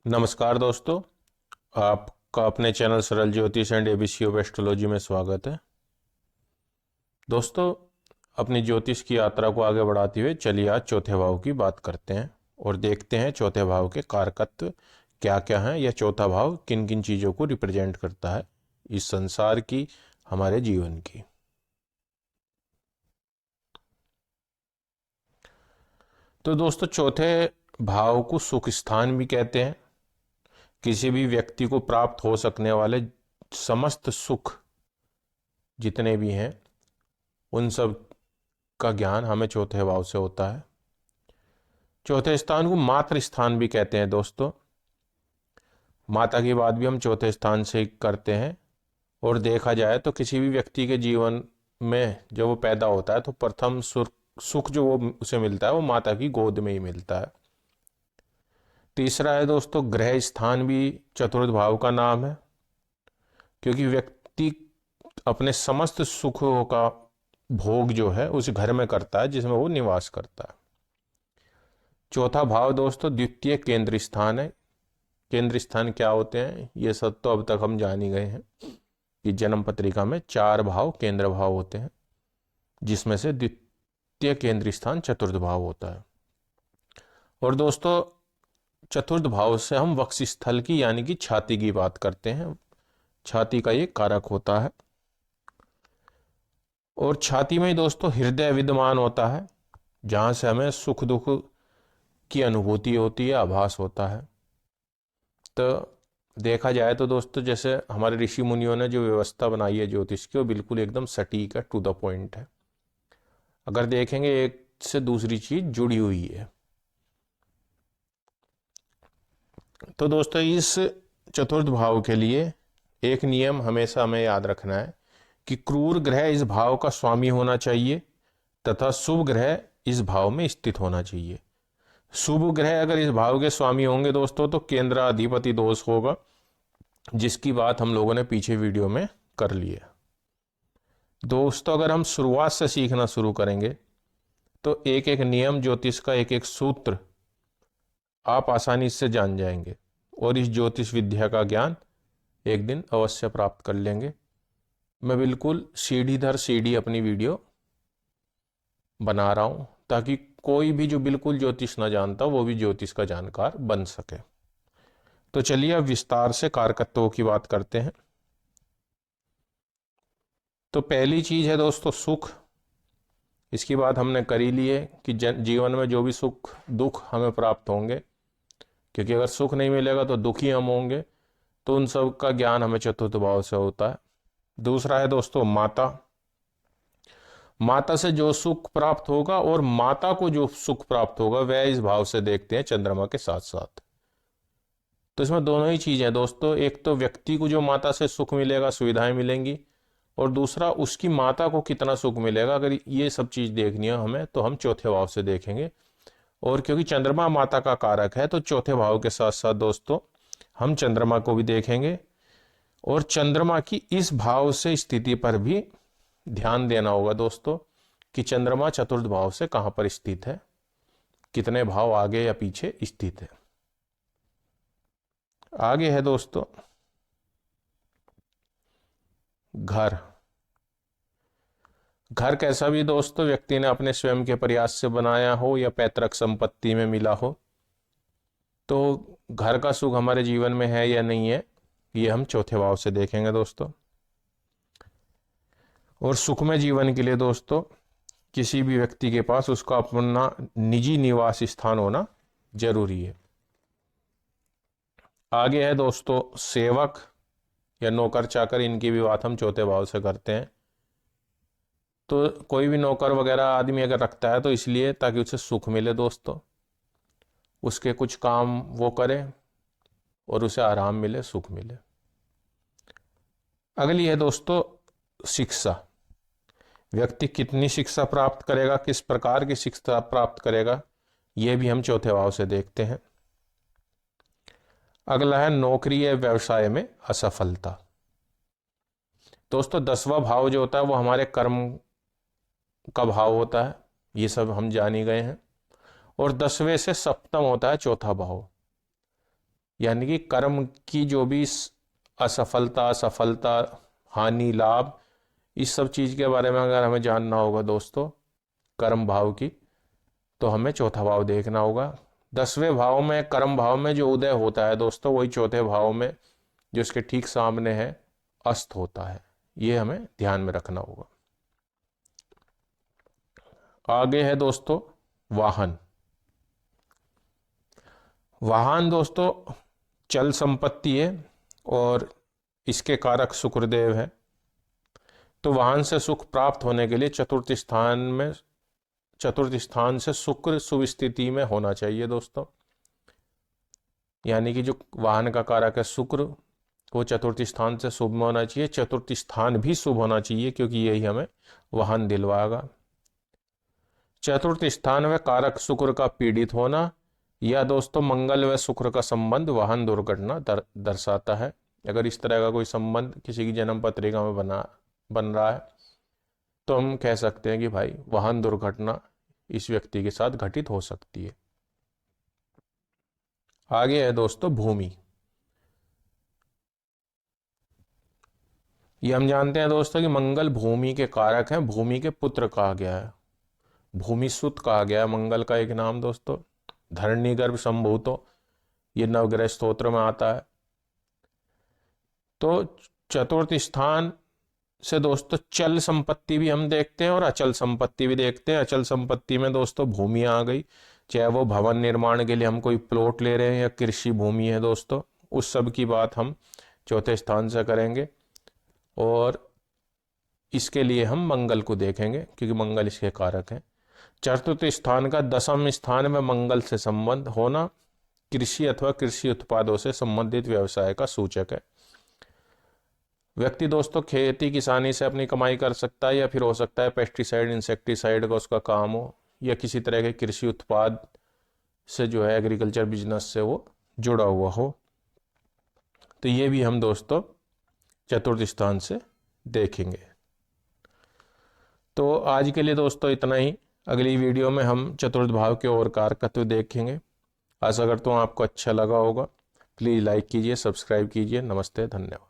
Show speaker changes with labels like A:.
A: नमस्कार दोस्तों, आपका अपने चैनल सरल ज्योतिष एंड एबीसी ऑफ एस्ट्रोलॉजी में स्वागत है। दोस्तों, अपनी ज्योतिष की यात्रा को आगे बढ़ाते हुए चलिए आज चौथे भाव की बात करते हैं और देखते हैं चौथे भाव के कारकत्व क्या क्या हैं या चौथा भाव किन किन चीज़ों को रिप्रेजेंट करता है इस संसार की, हमारे जीवन की। तो दोस्तों, चौथे भाव को सुख स्थान भी कहते हैं। किसी भी व्यक्ति को प्राप्त हो सकने वाले समस्त सुख जितने भी हैं उन सब का ज्ञान हमें चौथे भाव से होता है। चौथे स्थान को मातृ स्थान भी कहते हैं दोस्तों। माता की बात भी हम चौथे स्थान से करते हैं और देखा जाए तो किसी भी व्यक्ति के जीवन में जब वो पैदा होता है तो प्रथम सुख जो वो उसे मिलता है वो माता की गोद में ही मिलता है। तीसरा है दोस्तों, ग्रह स्थान भी चतुर्थ भाव का नाम है, क्योंकि व्यक्ति अपने समस्त सुखों का भोग जो है उस घर में करता है जिसमें वो निवास करता है। चौथा भाव दोस्तों द्वितीय केंद्र स्थान है। केंद्र स्थान क्या होते हैं ये सब तो अब तक हम जान ही गए हैं कि जन्म पत्रिका में 4 भाव केंद्र भाव होते हैं, जिसमें से द्वितीय केंद्र स्थान चतुर्थ भाव होता है। और दोस्तों, चतुर्थ भाव से हम वक्ष स्थल की यानी कि छाती की बात करते हैं। छाती का ये कारक होता है और छाती में ही दोस्तों हृदय विद्यमान होता है, जहां से हमें सुख दुख की अनुभूति होती है, आभास होता है। तो देखा जाए तो दोस्तों, जैसे हमारे ऋषि मुनियों ने जो व्यवस्था बनाई है ज्योतिष की, वो बिल्कुल एकदम सटीक है, टू द पॉइंट है। अगर देखेंगे एक से दूसरी चीज जुड़ी हुई है। तो दोस्तों, इस चतुर्थ भाव के लिए एक नियम हमेशा हमें याद रखना है कि क्रूर ग्रह इस भाव का स्वामी होना चाहिए तथा शुभ ग्रह इस भाव में स्थित होना चाहिए। शुभ ग्रह अगर इस भाव के स्वामी होंगे दोस्तों तो केंद्राधिपति दोष होगा, जिसकी बात हम लोगों ने पीछे वीडियो में कर ली है। दोस्तों, अगर हम शुरुआत से सीखना शुरू करेंगे तो एक एक नियम ज्योतिष का, एक एक सूत्र आप आसानी से जान जाएंगे और इस ज्योतिष विद्या का ज्ञान एक दिन अवश्य प्राप्त कर लेंगे। मैं बिल्कुल सीढ़ी दर सीढ़ी अपनी वीडियो बना रहा हूं ताकि कोई भी जो बिल्कुल ज्योतिष ना जानता वो भी ज्योतिष का जानकार बन सके। तो चलिए अब विस्तार से कारकत्वों की बात करते हैं। तो पहली चीज है दोस्तों सुख। इसकी बात हमने कर ही ली है कि जीवन में जो भी सुख दुख हमें प्राप्त होंगे, क्योंकि अगर सुख नहीं मिलेगा तो दुखी हम होंगे, तो उन सब का ज्ञान हमें चतुर्थ भाव से होता है। दूसरा है दोस्तों माता। माता से जो सुख प्राप्त होगा और माता को जो सुख प्राप्त होगा वह इस भाव से देखते हैं चंद्रमा के साथ साथ। तो इसमें दोनों ही चीजें दोस्तों, एक तो व्यक्ति को जो माता से सुख मिलेगा, सुविधाएं मिलेंगी, और दूसरा उसकी माता को कितना सुख मिलेगा। अगर ये सब चीज देखनी है हमें तो हम चौथे भाव से देखेंगे। और क्योंकि चंद्रमा माता का कारक है तो चौथे भाव के साथ साथ दोस्तों हम चंद्रमा को भी देखेंगे और चंद्रमा की इस भाव से स्थिति पर भी ध्यान देना होगा दोस्तों कि चंद्रमा चतुर्थ भाव से कहां पर स्थित है, कितने भाव आगे या पीछे स्थित है। आगे है दोस्तों घर। घर कैसा भी दोस्तों व्यक्ति ने अपने स्वयं के प्रयास से बनाया हो या पैतृक संपत्ति में मिला हो, तो घर का सुख हमारे जीवन में है या नहीं है ये हम चौथे भाव से देखेंगे दोस्तों। और सुखमय जीवन के लिए दोस्तों किसी भी व्यक्ति के पास उसका अपना निजी निवास स्थान होना जरूरी है। आगे है दोस्तों सेवक या नौकर चाकर। इनकी भी बात हम चौथे भाव से करते हैं। तो कोई भी नौकर वगैरह आदमी अगर रखता है तो इसलिए ताकि उसे सुख मिले दोस्तों, उसके कुछ काम वो करे और उसे आराम मिले, सुख मिले। अगली है दोस्तों शिक्षा। व्यक्ति कितनी शिक्षा प्राप्त करेगा, किस प्रकार की शिक्षा प्राप्त करेगा, यह भी हम चौथे भाव से देखते हैं। अगला है नौकरी या व्यवसाय में असफलता। दोस्तों 10वां भाव जो होता है वो हमारे कर्म का भाव होता है, ये सब हम जान ही गए हैं। और 10वें से सप्तम होता है चौथा भाव। यानी कि कर्म की जो भी असफलता, सफलता, हानि, लाभ, इस सब चीज के बारे में अगर हमें जानना होगा दोस्तों कर्म भाव की, तो हमें चौथा भाव देखना होगा। 10वें भाव में, कर्म भाव में जो उदय होता है दोस्तों, वही चौथे भाव में जो इसके ठीक सामने है अस्त होता है। ये हमें ध्यान में रखना होगा। आगे है दोस्तों वाहन। वाहन दोस्तों चल संपत्ति है और इसके कारक शुक्रदेव है। तो वाहन से सुख प्राप्त होने के लिए चतुर्थ स्थान से शुक्र शुभ स्थिति में होना चाहिए दोस्तों। यानी कि जो वाहन का कारक है शुक्र, वो चतुर्थ स्थान से शुभ में होना चाहिए। चतुर्थ स्थान भी शुभ होना चाहिए क्योंकि यही हमें वाहन दिलवाएगा। चतुर्थ स्थान व कारक शुक्र का पीड़ित होना या दोस्तों मंगल व शुक्र का संबंध वाहन दुर्घटना दर्शाता है। अगर इस तरह का कोई संबंध किसी की जन्म पत्रिका में बन रहा है तो हम कह सकते हैं कि भाई वाहन दुर्घटना इस व्यक्ति के साथ घटित हो सकती है। आगे है दोस्तों भूमि। ये हम जानते हैं दोस्तों कि मंगल भूमि के कारक हैं, भूमि के पुत्र कहा गया है, भूमि सुत कहा गया है मंगल का एक नाम दोस्तों। धरणी गर्भ संभूतो, ये नवग्रह स्तोत्र में आता है। तो चतुर्थ स्थान से दोस्तों चल संपत्ति भी हम देखते हैं और अचल संपत्ति भी देखते हैं। अचल संपत्ति में दोस्तों भूमि आ गई, चाहे वो भवन निर्माण के लिए हम कोई प्लॉट ले रहे हैं या कृषि भूमि है दोस्तों, उस सब की बात हम चौथे स्थान से करेंगे। और इसके लिए हम मंगल को देखेंगे क्योंकि मंगल इसके कारक हैं। चतुर्थ स्थान का 10वें स्थान में मंगल से संबंध होना कृषि अथवा कृषि उत्पादों से संबंधित व्यवसाय का सूचक है। व्यक्ति दोस्तों खेती किसानी से अपनी कमाई कर सकता है या फिर हो सकता है पेस्टिसाइड इंसेक्टिसाइड का उसका काम हो या किसी तरह के कृषि उत्पाद से जो है एग्रीकल्चर बिजनेस से वो जुड़ा हुआ हो। तो ये भी हम दोस्तों चतुर्थ स्थान से देखेंगे। तो आज के लिए दोस्तों इतना ही। अगली वीडियो में हम चतुर्थ भाव के और कारकत्व देखेंगे। आशा करता हूँ आपको अच्छा लगा होगा। प्लीज़ लाइक कीजिए, सब्सक्राइब कीजिए। नमस्ते, धन्यवाद।